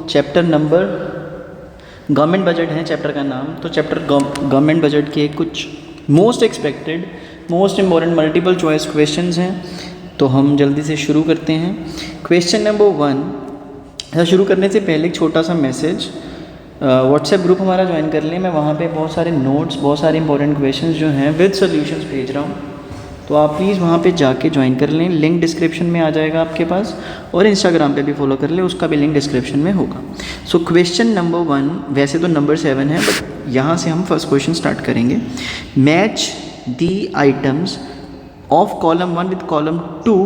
Chapter number government budget है chapter का नाम। तो चैप्टर गवर्नमेंट बजट के कुछ most expected most important multiple choice questions हैं। तो हम जल्दी से शुरू करते हैं। Question number 1। शुरू करने से पहले एक छोटा सा मैसेज, व्हाट्सएप ग्रुप हमारा ज्वाइन कर लें। मैं वहाँ पे बहुत सारे नोट्स, बहुत सारे इंपॉर्टेंट क्वेश्चंस जो हैं विद सॉल्यूशंस भेज रहा हूँ, तो आप प्लीज़ वहाँ पे जाके ज्वाइन कर लें। लिंक डिस्क्रिप्शन में आ जाएगा आपके पास, और इंस्टाग्राम पे भी फॉलो कर लें, उसका भी लिंक डिस्क्रिप्शन में होगा। सो क्वेश्चन नंबर 1, वैसे तो नंबर 7 है, बट यहाँ से हम फर्स्ट क्वेश्चन स्टार्ट करेंगे। Match the items of column 1 with column 2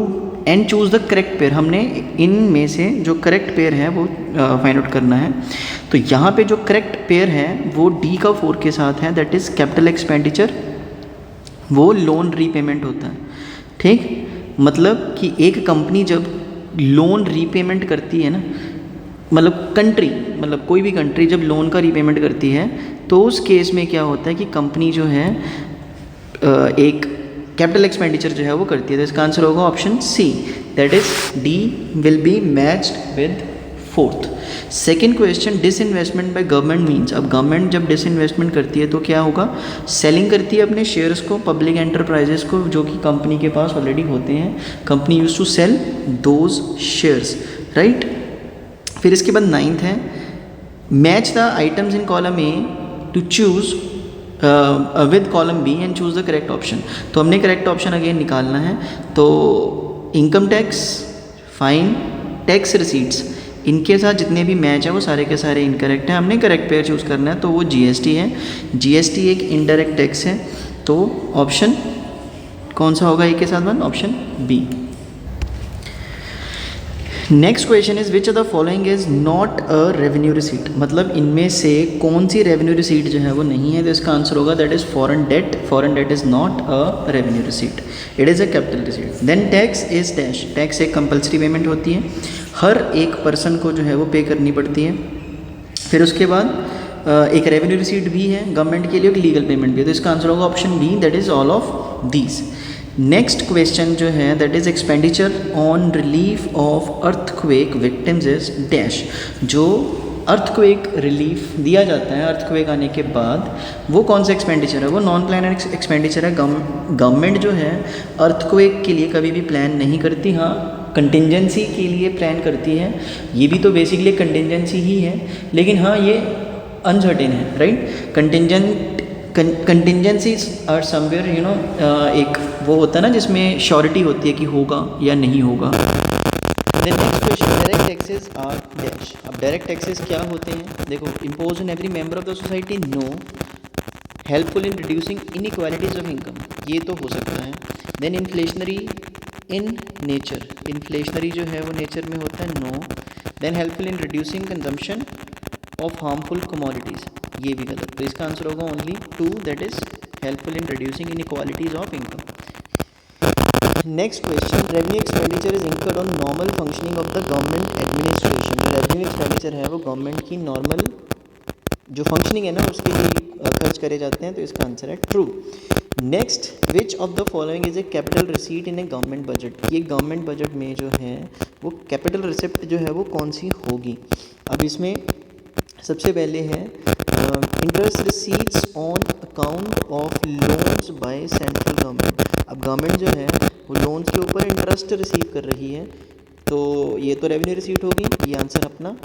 and choose the correct pair. हमने इन में से जो करेक्ट पेयर है वो फाइंड आउट करना है। तो यहाँ पे जो करेक्ट पेयर है वो डी का 4 के साथ है, दैट इज़ कैपिटल एक्सपेंडिचर, वो लोन रीपेमेंट होता है। ठीक, मतलब कि एक कंपनी जब लोन रीपेमेंट करती है ना, मतलब कंट्री, मतलब कोई भी कंट्री जब लोन का रीपेमेंट करती है, तो उस केस में क्या होता है कि कंपनी जो है एक कैपिटल एक्सपेंडिचर जो है वो करती है। तो इसका आंसर होगा option C, that is D will be matched with 4th। Second question, disinvestment by government means. अब गवर्नमेंट जब डिसइन्वेस्टमेंट करती है तो क्या होगा, सेलिंग करती है अपने शेयर्स को पब्लिक एंटरप्राइजेस को, जो कि कंपनी के पास ऑलरेडी होते हैं। Company use to sell those shares, right. फिर इसके बाद 9th है, match the items in column A to choose with column B and choose the correct option. तो हमने करेक्ट ऑप्शन अगेन निकालना है। तो income tax, fine, tax receipts, इनके साथ जितने भी मैच है वो सारे के सारे इनकरेक्ट हैं। हमने करेक्ट पेयर चूज़ करना है, तो वो जीएसटी है। जीएसटी एक इनडायरेक्ट टैक्स है, तो ऑप्शन कौन सा होगा ए के साथ one, option B. Next question is which of the following is not a revenue receipt. मतलब इनमें से कौन सी रेवेन्यू रिसीट जो है वो नहीं है। तो इसका आंसर होगा that is foreign debt. Foreign debt is not a revenue receipt, it is a capital receipt. Then tax is dash. Tax एक कंपल्सरी पेमेंट होती है, हर एक पर्सन को जो है वो पे करनी पड़ती है। फिर उसके बाद एक रेवेन्यू रिसीट भी है गवर्नमेंट के लिए, एक लीगल पेमेंट भी है। तो इसका आंसर होगा option B, that is all of these. Next question जो है that is expenditure on relief of earthquake victims is dash. जो अर्थक्वेक रिलीफ दिया जाता है अर्थक्वेक आने के बाद, वो कौन सा एक्सपेंडिचर है, वो नॉन प्लानर एक्सपेंडिचर है। गवर्नमेंट जो है अर्थक्वेक के लिए कभी भी प्लान नहीं करती, हाँ कंटिजेंसी के लिए प्लान करती है। ये भी तो बेसिकली कंटिजेंसी ही है, लेकिन हाँ ये अनसर्टेन है, right. Contingencies are somewhere you know, एक वो होता है ना जिसमें श्योरिटी होती है कि होगा या नहीं होगा। Then next question, direct taxes are dash. अब डायरेक्ट टैक्सेस क्या होते हैं, देखो, impose on every member of the society, no. Helpful in reducing inequalities of income, ये तो हो सकता है। Then inflationary in nature, inflationary जो है वो नेचर में होता है, no. Then helpful in reducing consumption of harmful commodities, ये भी गलत। तो इसका आंसर होगा only 2, that is helpful in reducing inequalities of income. Next question, revenue expenditure is incurred on normal functioning of the government administration. जो revenue expenditure है वो government की नॉर्मल जो फंक्शनिंग है ना उसके लिए खर्च करे जाते हैं। तो इसका आंसर है true. Next, which of the following is A capital receipt in A government budget. ये गवर्नमेंट बजट में जो है वो कैपिटल रिसिप्ट जो है वो कौन सी होगी। अब इसमें सबसे पहले है interest receipts on account of loans by central government. अब गवर्नमेंट जो है वो लोन्स के ऊपर इंटरेस्ट रिसीव कर रही है, तो ये तो रेवेन्यू रिसीट होगी, ये आंसर अपना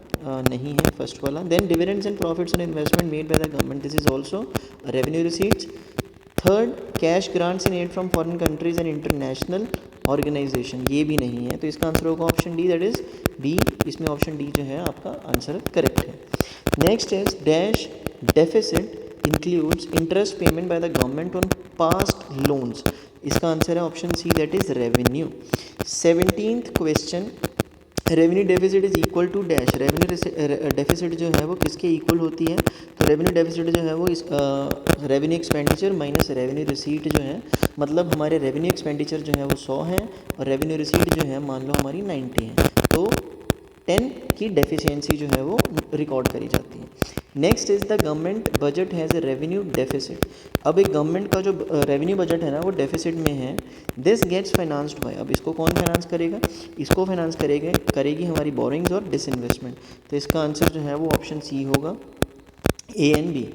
नहीं है फर्स्ट वाला। Then dividends and profits on investment made by the government, this is also revenue receipts. Third, cash grants in aid from foreign countries and international organisation, ये भी नहीं है। तो इसका आंसर होगा option D, that is B. इसमें option D जो है आपका आंसर करेक्ट है। Next is dash deficit includes interest payment by the government on past loans. इसका आंसर है option C, that is revenue. 17th question, revenue deficit is equal to dash. Revenue deficit जो है वो किसके equal होती है। तो रेवेन्यू डेफिसिट जो है वो इस revenue expenditure minus revenue receipt जो है, मतलब हमारे रेवेन्यू एक्सपेंडिचर जो है वो 100 है और रेवेन्यू रिसीट जो है मान लो हमारी 90 है, तो 10 की डेफिशिएंसी जो है वो रिकॉर्ड करी जाती है। Next is the government budget has a revenue deficit. अब एक गवर्नमेंट का जो रेवेन्यू बजट है ना वो डेफिसिट में है। दिस गेट्स फाइनेंस्ड बाय, अब इसको कौन फाइनेंस करेगा, इसको फाइनेंस करेगी हमारी बोरिंग्स और डिसइन्वेस्टमेंट। तो इसका आंसर जो है वो ऑप्शन सी होगा, A and B.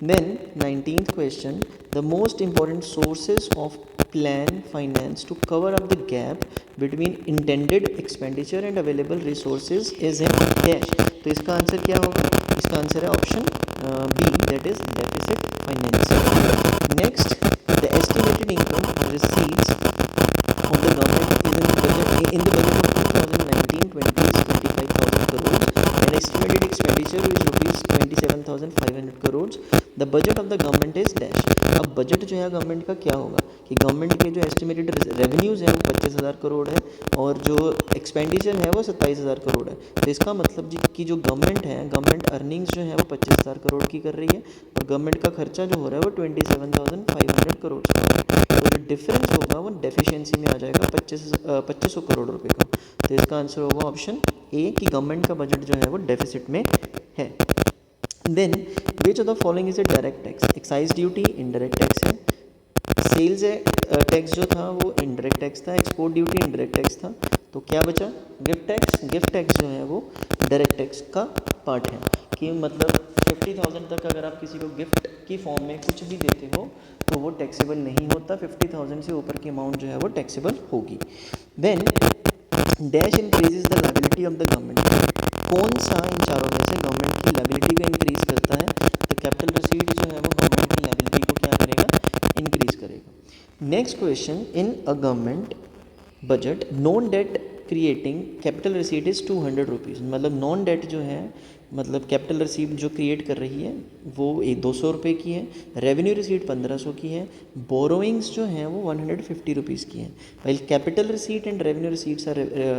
Then 19th question, the most important sources of plan finance to cover up the gap between intended expenditure and available resources is in dash। तो इसका answer क्या होगा, इसका answer है option B, that is deficit financing. Next, the estimated income receipts of the government is in the budget of 2019-20 is 25,000 crores and estimated expenditure is rupees 27,500 crores। The budget of the government is dash. अब budget जो है government का क्या होगा कि government के जो estimated revenues हैं वो 25,000 करोड़ है और जो एक्सपेंडिचर है वो 27,000 करोड़ है। तो इसका मतलब जी कि जो गवर्नमेंट है, गवर्नमेंट अर्निंग्स जो है वो 25,000 करोड़ की कर रही है और गवर्नमेंट का खर्चा जो हो रहा है वो 27,500 करोड़। तो जो डिफरेंस होगा वो डेफिशिएंसी में आ जाएगा 2500 करोड़ रुपए का। तो इसका आंसर होगा ऑप्शन ए कि गवर्नमेंट का बजट जो है वो डेफिसिट में है। Then which of the following is a direct tax, excise duty indirect tax है, सेल्स टैक्स जो था वो इनडायरेक्ट टैक्स था, एक्सपोर्ट ड्यूटी इनडायरेक्ट टैक्स था, तो क्या बचा गिफ्ट टैक्स। गिफ्ट टैक्स जो है वो डायरेक्ट टैक्स का पार्ट है कि मतलब 50,000 तक अगर आप किसी को गिफ्ट की फॉर्म में कुछ भी देते हो तो वो टैक्सेबल नहीं होता, 50,000 से ऊपर की अमाउंट जो है वो टैक्सेबल होगी। Then dash increases the liability of the government, कौन सा इन चारों में से गवर्नमेंट की लायबिलिटी को इंक्रीज करता है, तो कैपिटल रिसीट जो है वो गवर्नमेंट की लायबिलिटी को क्या करेगा, इंक्रीज करेगा। Next question, in a government budget non debt creating capital receipt is 200 rupees, मतलब नॉन डेट जो है मतलब कैपिटल रिसीट जो क्रिएट कर रही है वो 200 रुपये की है, रेवेन्यू रिसीट 1500 की है, बोरोइंग्स जो हैं वो 150 रुपीज़ की हैं। While capital receipt and revenue receipts are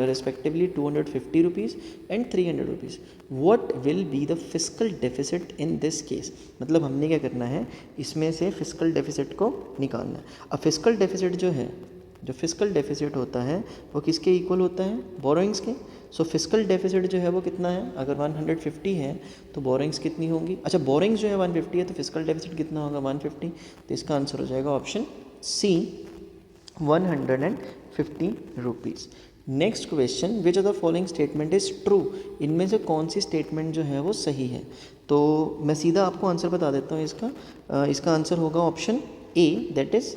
respectively 250 rupees and 300 rupees. What will be the fiscal deficit in this case, मतलब हमने क्या करना है, इसमें से फिस्कल डेफिसिट को निकालना है। अब फिस्कल डेफिसिट जो है, जो फिस्कल डेफिसिट होता है वो किसके इक्वल होता है, बोरोइंग्स के। सो फिस्कल डेफिसिट जो है वो कितना है, अगर 150 है तो बोरोइंग्स कितनी होंगी, अच्छा बोरोइंग्स जो है 150 है तो फिस्कल डेफिसिट कितना होगा 150, तो इसका आंसर हो जाएगा option C 150 rupees. Next question, which of the following statement is true, इनमें से कौन सी स्टेटमेंट जो है वो सही है। तो मैं सीधा आपको आंसर बता देता हूँ इसका आंसर होगा option A, that is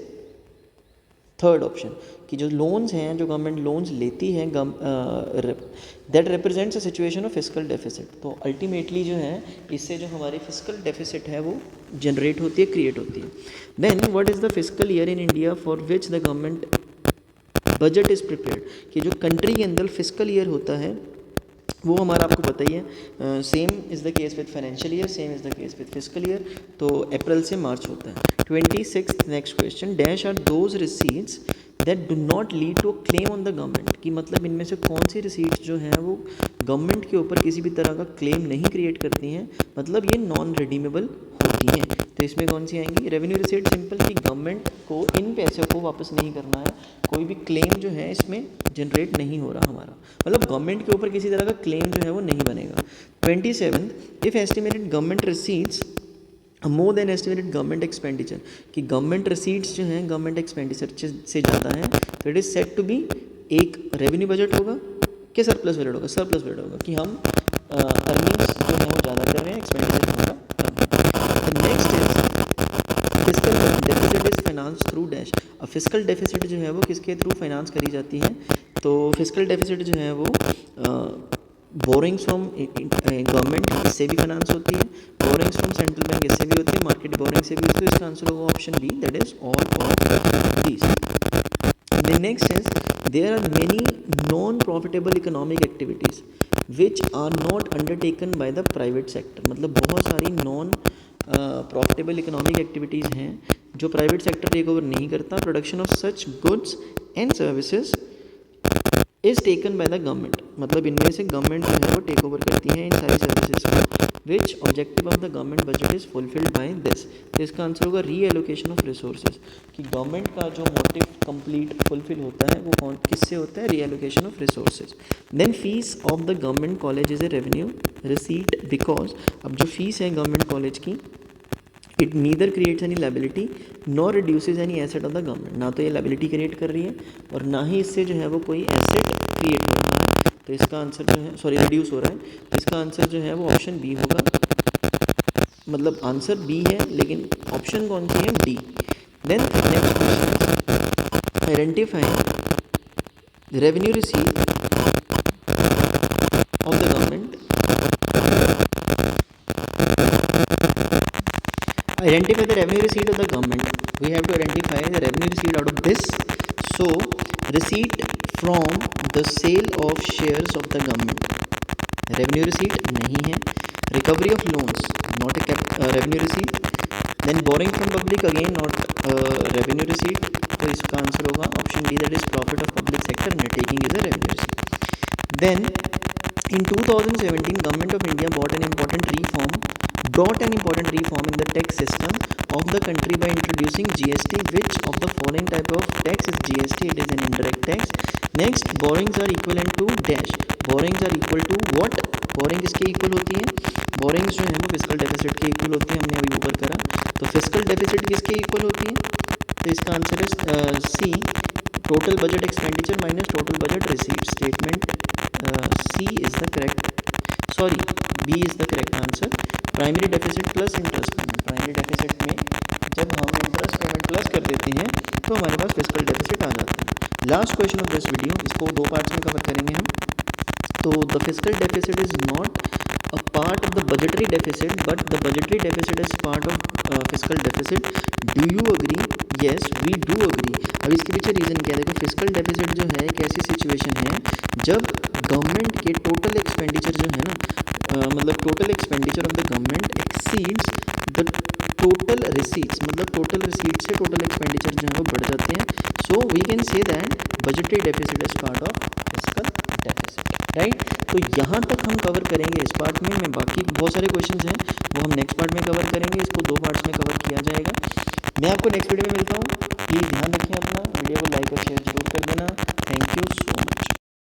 third option, कि जो लोन्स हैं, जो गवर्नमेंट लोन्स लेती है that represents a situation of fiscal deficit. तो अल्टीमेटली जो है इससे जो हमारी फिस्कल डेफिसिट है वो जनरेट होती है, क्रिएट होती है। Then what is the fiscal year in India for which the government budget is prepared, कि जो कंट्री के अंदर फिस्कल ईयर होता है वो हमारा आपको पता ही है, same is the case with financial year, same is the case with fiscal year, तो अप्रैल से मार्च होता है। 26th next question, dash are those receipts that do not lead to a claim on the government, कि मतलब इनमें से कौन सी receipts जो हैं वो गवर्नमेंट के ऊपर किसी भी तरह का क्लेम नहीं क्रिएट करती हैं, मतलब ये नॉन रिडीमेबल होती हैं। तो इसमें कौन सी आएंगी, रेवेन्यू रिसीट सिंपल, कि गवर्नमेंट को इन पैसों को वापस नहीं करना है, कोई भी क्लेम जो है इसमें जनरेट नहीं हो रहा हमारा, मतलब गवर्नमेंट के ऊपर किसी तरह का क्लेम जो है वो नहीं बनेगा। 27th, if estimated government receipts more than estimated government expenditure, कि गवर्नमेंट रिसीट्स जो हैं गवर्नमेंट एक्सपेंडिचर से ज़्यादा है, तो it is set to be एक रेवेन्यू बजट होगा कि सरप्लस बजट होगा, सरप्लस बजट होगा, कि हम अर्निंग्स जो है वो ज़्यादा कर रहे हैं, एक्सपेंडिचर हमारा कम है। Next is fiscal deficit is finance through dash. अब फिस्कल डेफिसिट जो है वो किसके थ्रू फाइनेंस करी जाती है, तो फिस्कल डेफिसिट जो है वो बोरिंग्स फ्रॉम गवर्नमेंट, इससे भी फाइनेंस होती है, बोरिंग्स फ्रॉम सेंट्रल बैंक इससे भी होती है, मार्केट बोरिंग से भी होती है। तो इसका आंसर होगा option B, that is all of these. The next is there are many non profitable economic activities which are not undertaken by the private sector, मतलब बहुत सारी नॉन प्रॉफिटेबल इकोनॉमिक एक्टिविटीज़ हैं जो प्राइवेट सेक्टर टेक ओवर नहीं करता। Production of such goods and services is taken by the government, मतलब इनमें से गवर्नमेंट जो है वो टेक ओवर करती है इन सारी सर्विसेज को which objective of the government budget is fulfilled by this. तो इसका आंसर होगा रीएलोकेशन ऑफ रिसोर्सेज, कि गवर्नमेंट का जो मोटिव कंप्लीट फुलफिल होता है वो कौन किससे होता है, reallocation of resources. Then fees of the government college is a revenue receipt because, अब जो फीस है गवर्नमेंट कॉलेज की, it neither creates any liability nor reduces any asset of the government, ना तो ये लाइबिलिटी क्रिएट कर रही है और ना ही इससे जो है वो कोई एसेट क्रिएट कर रहा है। तो इसका आंसर जो है, सॉरी रिड्यूस हो रहा है, तो इसका आंसर जो है वो ऑप्शन बी होगा, मतलब आंसर बी है लेकिन ऑप्शन कौन सी है, D. Then next question, identify revenue receive of the government, identify the revenue receipt of the government. We have to identify the revenue receipt out of this. So receipt from the sale of shares of the government, revenue receipt नहीं है. Recovery of loans, not a revenue receipt. Then borrowing from public, again not revenue receipt. तो इसका answer होगा option D, that is profit of public sector undertaking is a revenue receipt. Then in 2017 government of India brought an important reform in the tax system of the country by introducing GST. Which of the following type of tax is GST? It is an indirect tax. Next, borrowings are equivalent to dash. Borrowings are equal to what? Borrowing किसके equal होती है? Borrowings जो है वो physical deficit के equal होती है, हमने अभी ऊपर करा। तो फिजिकल डेफिसिट किसके इक्वल होती है? तो इसका आंसर है C, total budget expenditure minus total budget receipt. Statement C is the correct, sorry B is the correct answer. Primary deficit plus interest payment, primary deficit में जब हम इंटरेस्ट पेमेंट प्लस कर देते हैं तो हमारे पास फिजिकल डेफिसिट आ जाता है। Last question of this video, इसको दो पार्ट्स में कवर करेंगे हम। तो the physical deficit is not a part of the budgetary deficit but the budgetary deficit is part of physical deficit. Do you agree? Yes we do agree. अब इसके पीछे reason क्या है? देखो फिजिकल डेफिसिट जो है एक ऐसी सिचुएशन है जब गवर्नमेंट के टोटल एक्सपेंडिचर जो है ना, मतलब total expenditure of the government exceeds the total receipts, मतलब टोटल रिसीट से टोटल एक्सपेंडिचर जो है वो बढ़ जाते हैं। So we can say that budgetary deficit is part of physical deficit, right. तो यहाँ तक हम कवर करेंगे इस पार्ट में बाकी बहुत सारे क्वेश्चन हैं वो हम नेक्स्ट पार्ट में कवर करेंगे, इसको दो पार्ट्स में कवर किया जाएगा। मैं आपको नेक्स्ट वीडियो में मिलता हूँ, प्लीज़ ध्यान रखें अपना, वीडियो को लाइक और शेयर जरूर कर देना। Thank you.